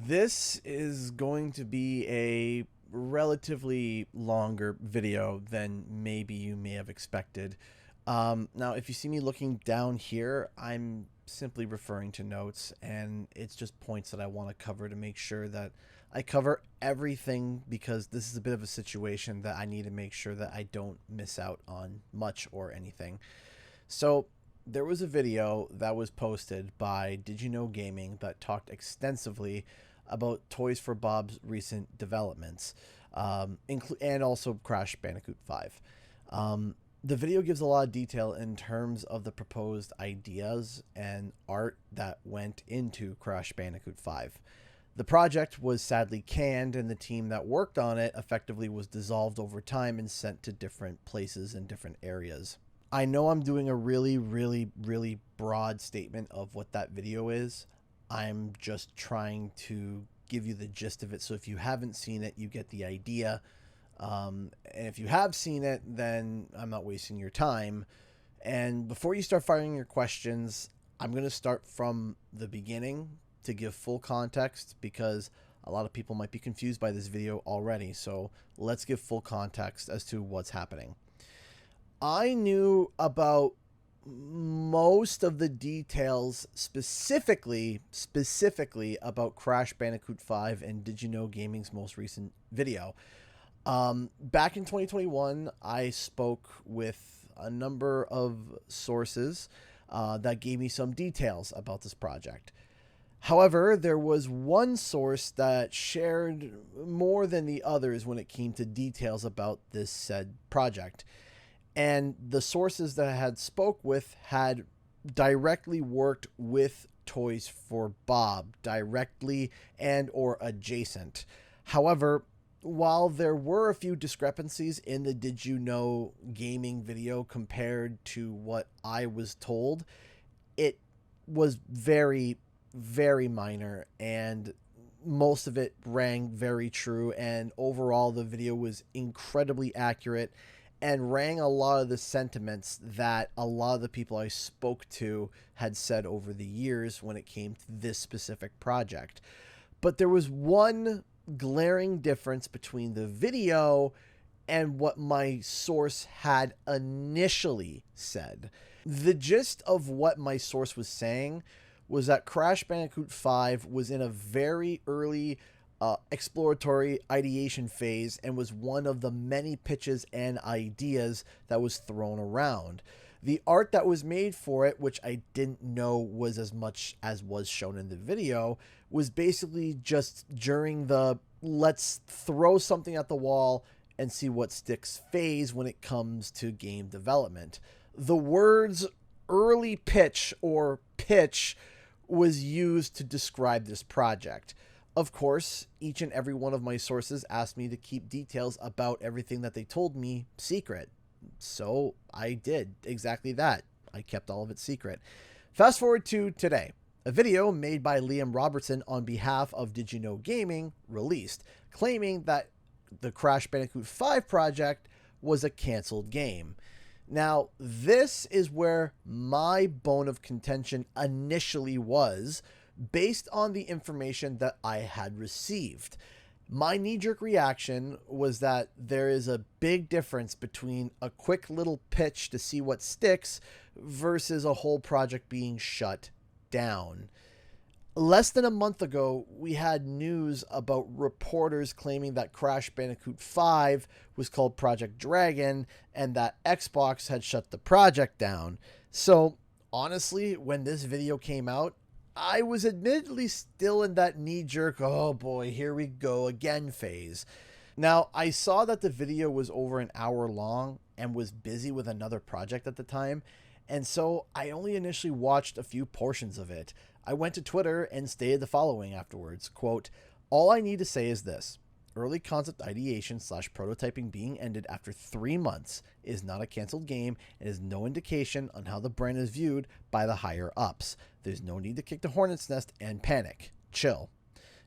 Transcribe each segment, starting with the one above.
This is going to be a relatively longer video than maybe you may have expected. Now, if you see me looking down here, I'm simply referring to notes, and it's just points that I want to cover to make sure that I cover everything, because this is a bit of a situation that I need to make sure that I don't miss out on much or anything. So, there was a video that was posted by Did You Know Gaming that talked extensively about Toys for Bob's recent developments, and also Crash Bandicoot 5. The video gives a lot of detail in terms of the proposed ideas and art that went into Crash Bandicoot 5. The project was sadly canned, and the team that worked on it effectively was dissolved over time and sent to different places and different areas. I know I'm doing a really broad statement of what that video is. I'm just trying to give you the gist of it, so if you haven't seen it, you get the idea. And if you have seen it, then I'm not wasting your time. And before you start firing your questions, I'm going to start from the beginning to give full context, because a lot of people might be confused by this video already. So let's give full context as to what's happening. I knew about most of the details specifically about Crash Bandicoot 5 and Did You Know Gaming's most recent video. Back in 2021, I spoke with a number of sources that gave me some details about this project. However, there was one source that shared more than the others when it came to details about this said project. And the sources that I had spoke with had directly worked with Toys for Bob, directly and or adjacent. However, while there were a few discrepancies in the Did You Know Gaming video compared to what I was told, it was very minor, and most of it rang very true, and overall the video was incredibly accurate and rang a lot of the sentiments that a lot of the people I spoke to had said over the years when it came to this specific project. But there was one glaring difference between the video and what my source had initially said. The gist of what my source was saying was that Crash Bandicoot 5 was in a very early exploratory ideation phase and was one of the many pitches and ideas that was thrown around. The art that was made for it, which I didn't know was as much as was shown in the video, was basically just during the let's throw something at the wall and see what sticks phase when it comes to game development. The words early pitch or pitch was used to describe this project. Of course, each and every one of my sources asked me to keep details about everything that they told me secret. So I did exactly that. I kept all of it secret. Fast forward to today. A video made by Liam Robertson on behalf of Did You Know Gaming released, claiming that the Crash Bandicoot 5 project was a canceled game. Now, this is where my bone of contention initially was, based on the information that I had received. My knee-jerk reaction was that there is a big difference between a quick little pitch to see what sticks versus a whole project being shut down. Less than a month ago, we had news about reporters claiming that Crash Bandicoot 5 was called Project Dragon and that Xbox had shut the project down. So, honestly, when this video came out, I was admittedly still in that knee-jerk, oh boy, here we go again phase. Now, I saw that the video was over an hour long and was busy with another project at the time, and so I only initially watched a few portions of it. I went to Twitter and stated the following afterwards, quote, "All I need to say is this. Early concept ideation / prototyping being ended after 3 months is not a canceled game and is no indication on how the brand is viewed by the higher ups. There's no need to kick the hornet's nest and panic. Chill."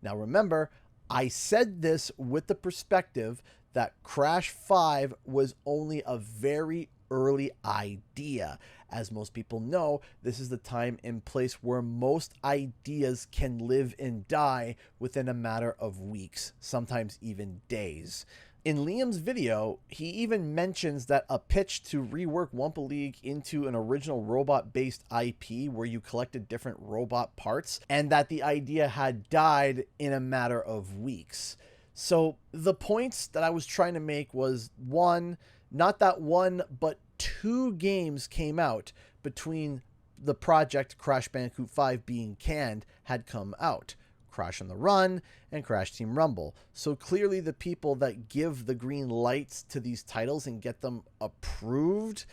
Now remember, I said this with the perspective that Crash 5 was only a very early idea, As most people know, this is the time and place where most ideas can live and die within a matter of weeks, sometimes even days. In Liam's video, he even mentions that a pitch to rework Wumpa League into an original robot-based IP where you collected different robot parts, and that the idea had died in a matter of weeks. So the points that I was trying to make was, one, not that one, but 2 games came out between the project Crash Bandicoot 5 being canned had come out. Crash on the Run and Crash Team Rumble. So clearly the people that give the green lights to these titles and get them approved,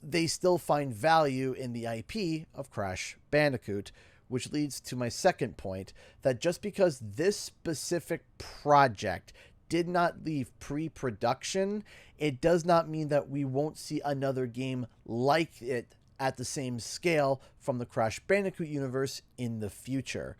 they still find value in the IP of Crash Bandicoot, which leads to my second point, that just because this specific project did not leave pre-production, it does not mean that we won't see another game like it at the same scale from the Crash Bandicoot universe in the future.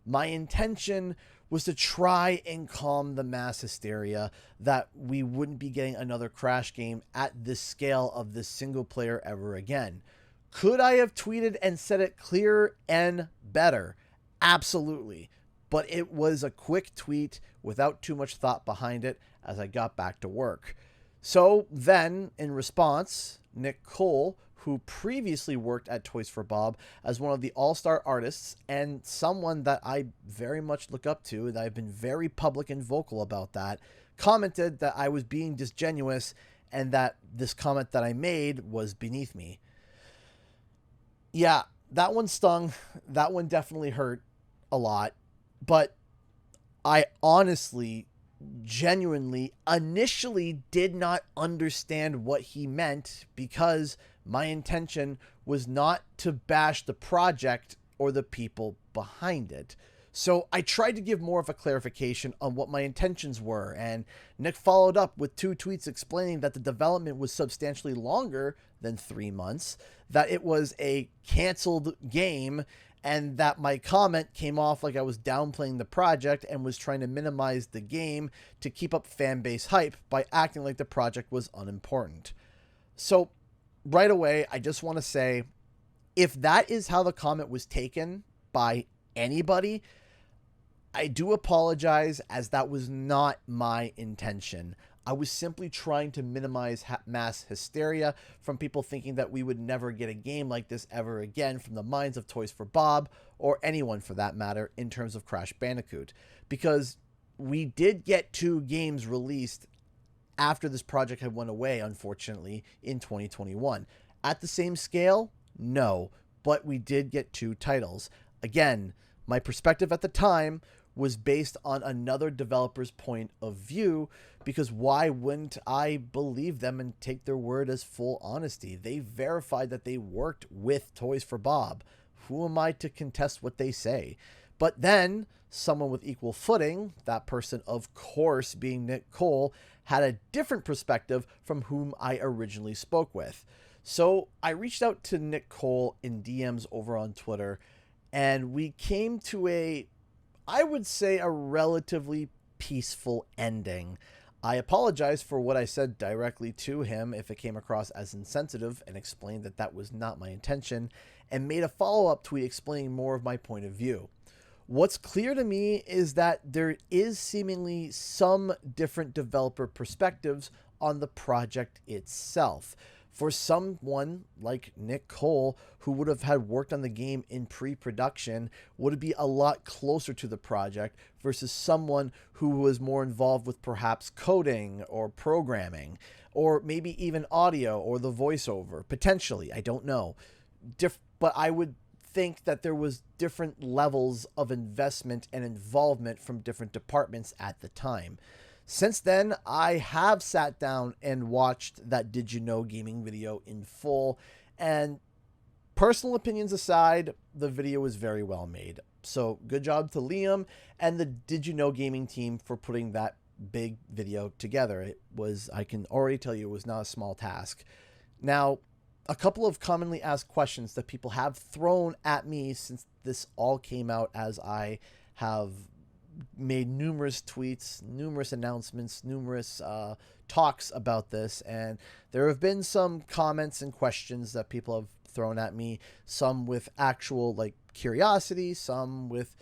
My intention was to try and calm the mass hysteria that we wouldn't be getting another Crash game at this scale of this single player ever again. Could I have tweeted and said it clearer and better? Absolutely. But it was a quick tweet without too much thought behind it as I got back to work. So then, in response, Nick Cole, who previously worked at Toys for Bob as one of the all-star artists and someone that I very much look up to, and I've been very public and vocal about that, commented that I was being disingenuous and that this comment that I made was beneath me. Yeah, that one stung. That one definitely hurt a lot. But I honestly, genuinely, initially did not understand what he meant, because my intention was not to bash the project or the people behind it. So I tried to give more of a clarification on what my intentions were, and Nick followed up with 2 tweets explaining that the development was substantially longer than 3 months, that it was a canceled game, and that my comment came off like I was downplaying the project and was trying to minimize the game to keep up fan base hype by acting like the project was unimportant. So right away, I just want to say, if that is how the comment was taken by anybody, I do apologize, as that was not my intention. I was simply trying to minimize mass hysteria from people thinking that we would never get a game like this ever again from the minds of Toys for Bob, or anyone for that matter, in terms of Crash Bandicoot. Because we did get 2 games released after this project had went away, unfortunately, in 2021. At the same scale? No. But we did get 2 titles. Again, my perspective at the time was based on another developer's point of view, because why wouldn't I believe them and take their word as full honesty? They verified that they worked with Toys for Bob. Who am I to contest what they say? But then, someone with equal footing, that person of course being Nick Cole, had a different perspective from whom I originally spoke with. So I reached out to Nick Cole in DMs over on Twitter, and we came to I would say a relatively peaceful ending. I apologize for what I said directly to him if it came across as insensitive, and explained that that was not my intention, and made a follow-up tweet explaining more of my point of view. What's clear to me is that there is seemingly some different developer perspectives on the project itself. For someone like Nick Cole, who would have had worked on the game in pre-production, would it be a lot closer to the project versus someone who was more involved with perhaps coding or programming, or maybe even audio or the voiceover, potentially, I don't know. But I would think that there was different levels of investment and involvement from different departments at the time. Since then, I have sat down and watched that Did You Know Gaming video in full, and personal opinions aside, the video was very well made. So good job to Liam and the Did You Know Gaming team for putting that big video together. It was, I can already tell you, it was not a small task. Now, a couple of commonly asked questions that people have thrown at me since this all came out, as I have made numerous tweets, numerous announcements, numerous talks about this, and there have been some comments and questions that people have thrown at me, some with actual like curiosity, some with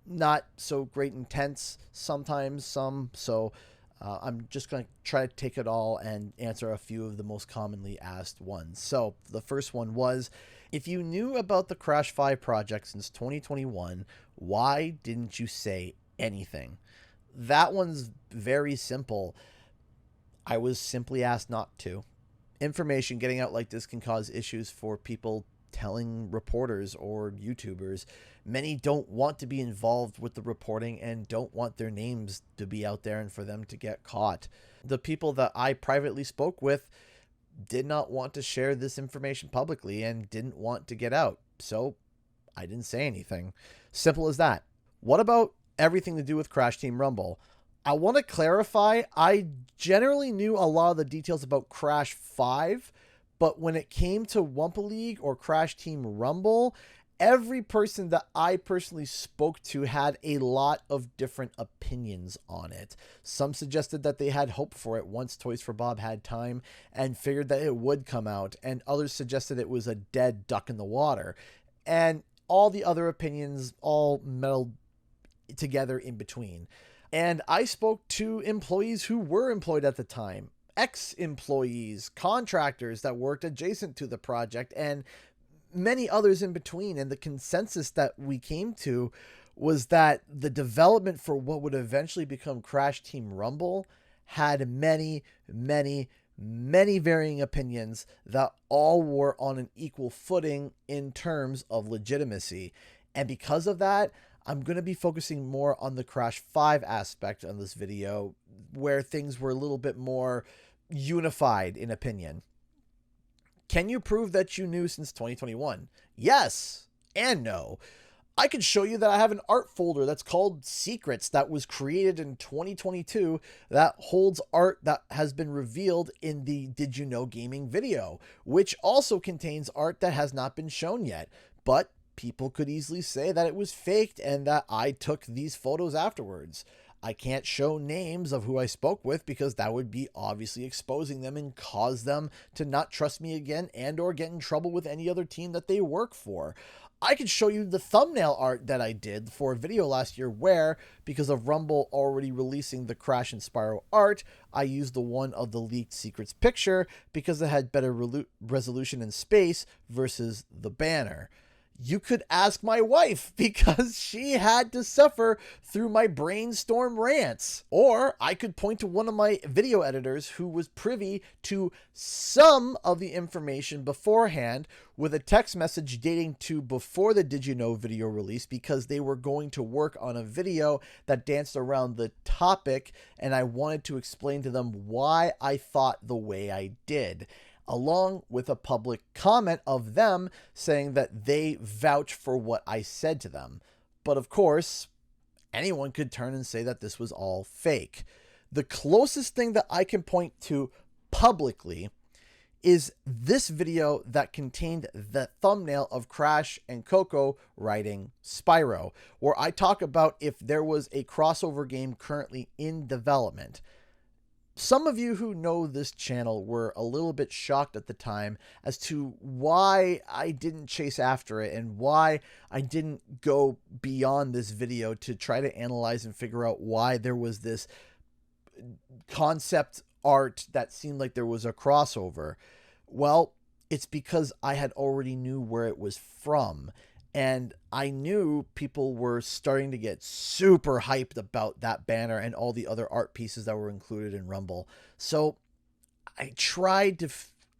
not so great intents, sometimes some. So I'm just going to try to take it all and answer a few of the most commonly asked ones. So the first one was, if you knew about the Crash 5 project since 2021, why didn't you say anything? That one's very simple. I was simply asked not to. Information getting out like this can cause issues for people telling reporters or YouTubers. Many don't want to be involved with the reporting and don't want their names to be out there and for them to get caught. The people that I privately spoke with did not want to share this information publicly and didn't want to get out. So I didn't say anything. Simple as that. What about everything to do with Crash Team Rumble? I want to clarify, I generally knew a lot of the details about Crash 5, but when it came to Wumpa League or Crash Team Rumble, every person that I personally spoke to had a lot of different opinions on it. Some suggested that they had hope for it once Toys for Bob had time and figured that it would come out, and others suggested it was a dead duck in the water. And all the other opinions all melded together in between. And I spoke to employees who were employed at the time, ex-employees, contractors that worked adjacent to the project, and many others in between. And the consensus that we came to was that the development for what would eventually become Crash Team Rumble had many, many, many varying opinions that all were on an equal footing in terms of legitimacy. And because of that, I'm going to be focusing more on the Crash 5 aspect on this video, where things were a little bit more unified in opinion. Can you prove that you knew since 2021? Yes and no. I could show you that I have an art folder that's called Secrets that was created in 2022 that holds art that has been revealed in the Did You Know Gaming video, which also contains art that has not been shown yet, but people could easily say that it was faked and that I took these photos afterwards. I can't show names of who I spoke with because that would be obviously exposing them and cause them to not trust me again and or get in trouble with any other team that they work for. I could show you the thumbnail art that I did for a video last year where, because of Rumble already releasing the Crash and Spyro art, I used the one of the leaked Secrets picture because it had better resolution and space versus the banner. You could ask my wife because she had to suffer through my brainstorm rants. Or I could point to one of my video editors who was privy to some of the information beforehand with a text message dating to before the Did You Know video release, because they were going to work on a video that danced around the topic and I wanted to explain to them why I thought the way I did, along with a public comment of them saying that they vouch for what I said to them. But of course, anyone could turn and say that this was all fake. The closest thing that I can point to publicly is this video that contained the thumbnail of Crash and Coco riding Spyro, where I talk about if there was a crossover game currently in development. Some of you who know this channel were a little bit shocked at the time as to why I didn't chase after it and why I didn't go beyond this video to try to analyze and figure out why there was this concept art that seemed like there was a crossover. Well, it's because I had already knew where it was from. And I knew people were starting to get super hyped about that banner and all the other art pieces that were included in Rumble. So I tried to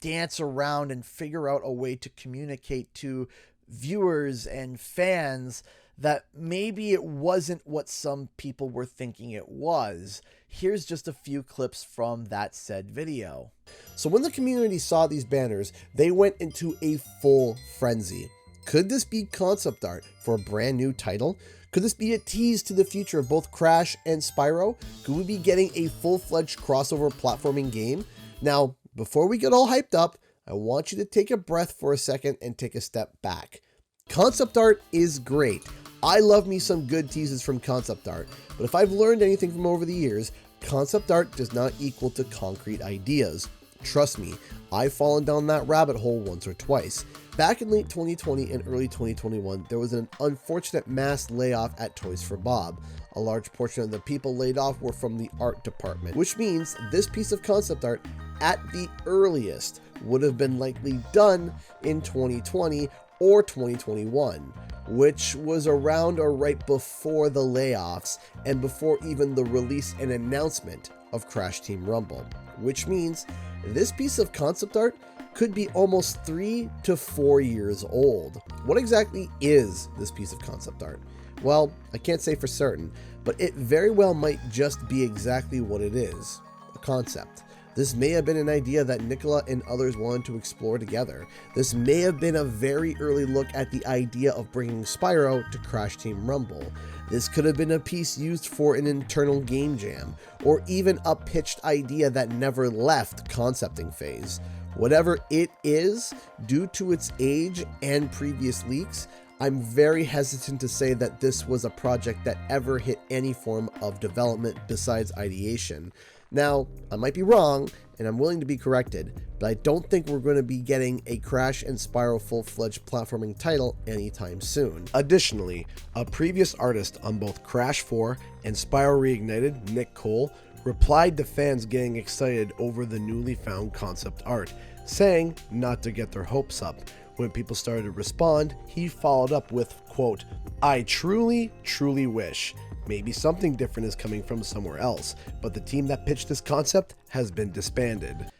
dance around and figure out a way to communicate to viewers and fans that maybe it wasn't what some people were thinking it was. Here's just a few clips from that said video. So when the community saw these banners, they went into a full frenzy. Could this be concept art for a brand new title? Could this be a tease to the future of both Crash and Spyro? Could we be getting a full-fledged crossover platforming game? Now, before we get all hyped up, I want you to take a breath for a second and take a step back. Concept art is great. I love me some good teases from concept art, but if I've learned anything from over the years, concept art does not equal to concrete ideas. Trust me, I've fallen down that rabbit hole once or twice. Back in late 2020 and early 2021, there was an unfortunate mass layoff at Toys for Bob. A large portion of the people laid off were from the art department, which means this piece of concept art, at the earliest, would have been likely done in 2020 or 2021, which was around or right before the layoffs and before even the release and announcement of Crash Team Rumble, which means this piece of concept art could be almost 3 to 4 years old. What exactly is this piece of concept art? Well, I can't say for certain, but it very well might just be exactly what it is, a concept. This may have been an idea that Nicola and others wanted to explore together. This may have been a very early look at the idea of bringing Spyro to Crash Team Rumble. This could have been a piece used for an internal game jam, or even a pitched idea that never left concepting phase. Whatever it is, due to its age and previous leaks, I'm very hesitant to say that this was a project that ever hit any form of development besides ideation. Now, I might be wrong, and I'm willing to be corrected, but I don't think we're going to be getting a Crash and Spyro full-fledged platforming title anytime soon. Additionally, a previous artist on both Crash 4 and Spyro Reignited, Nick Cole, replied to fans getting excited over the newly found concept art, saying not to get their hopes up. When people started to respond, he followed up with, quote, "I truly, truly wish. Maybe something different is coming from somewhere else, but the team that pitched this concept has been disbanded."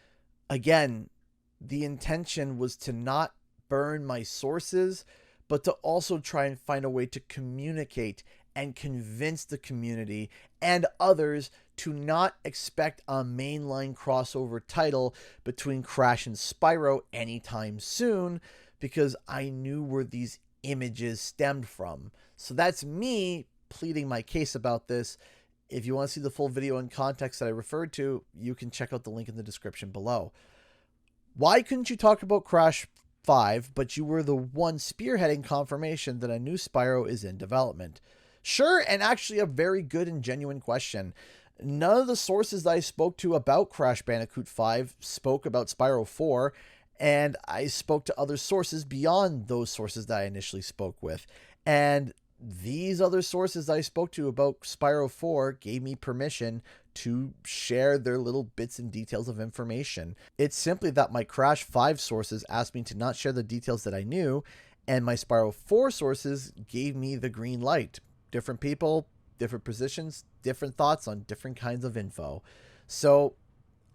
Again, the intention was to not burn my sources, but to also try and find a way to communicate and convince the community and others to not expect a mainline crossover title between Crash and Spyro anytime soon, because I knew where these images stemmed from. So that's me pleading my case about this. If you want to see the full video in context that I referred to, you can check out the link in the description below. Why couldn't you talk about Crash 5, but you were the one spearheading confirmation that a new Spyro is in development? Sure, and actually a very good and genuine question. None of the sources that I spoke to about Crash Bandicoot 5 spoke about Spyro 4, and I spoke to other sources beyond those sources that I initially spoke with. And these other sources I spoke to about Spyro 4 gave me permission to share their little bits and details of information. It's simply that my Crash 5 sources asked me to not share the details that I knew, and my Spyro 4 sources gave me the green light. Different people, different positions, different thoughts on different kinds of info. So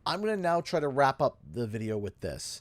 I'm going to now try to wrap up the video with this.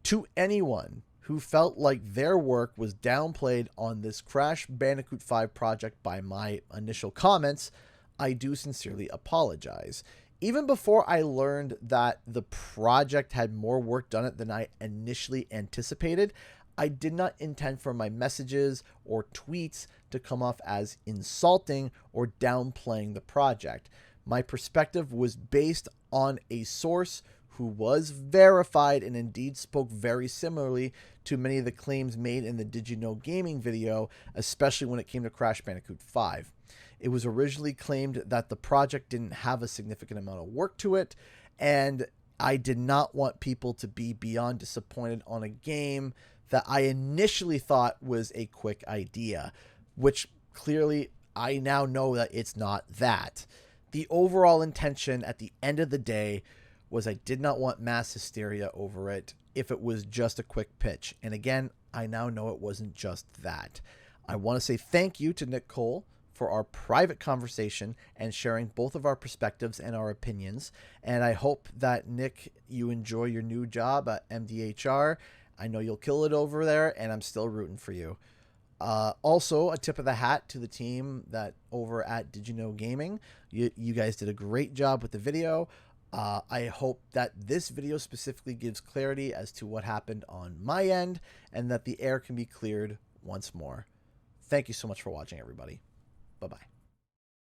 To anyone who felt like their work was downplayed on this Crash Bandicoot 5 project by my initial comments, I do sincerely apologize. Even before I learned that the project had more work done it than I initially anticipated, I did not intend for my messages or tweets to come off as insulting or downplaying the project. My perspective was based on a source who was verified and indeed spoke very similarly to many of the claims made in the Did You Know Gaming video, especially when it came to Crash Bandicoot 5. It was originally claimed that the project didn't have a significant amount of work to it, and I did not want people to be beyond disappointed on a game that I initially thought was a quick idea, which clearly I now know that it's not that. The overall intention at the end of the day was I did not want mass hysteria over it if it was just a quick pitch. And again, I now know it wasn't just that. I want to say thank you to Nick Cole for our private conversation and sharing both of our perspectives and our opinions. And I hope that, Nick, you enjoy your new job at MDHR. I know you'll kill it over there, and I'm still rooting for you. Also, a tip of the hat to the team that over at Did You Know Gaming. You guys did a great job with the video. I hope that this video specifically gives clarity as to what happened on my end and that the air can be cleared once more. Thank you so much for watching, everybody. Bye-bye.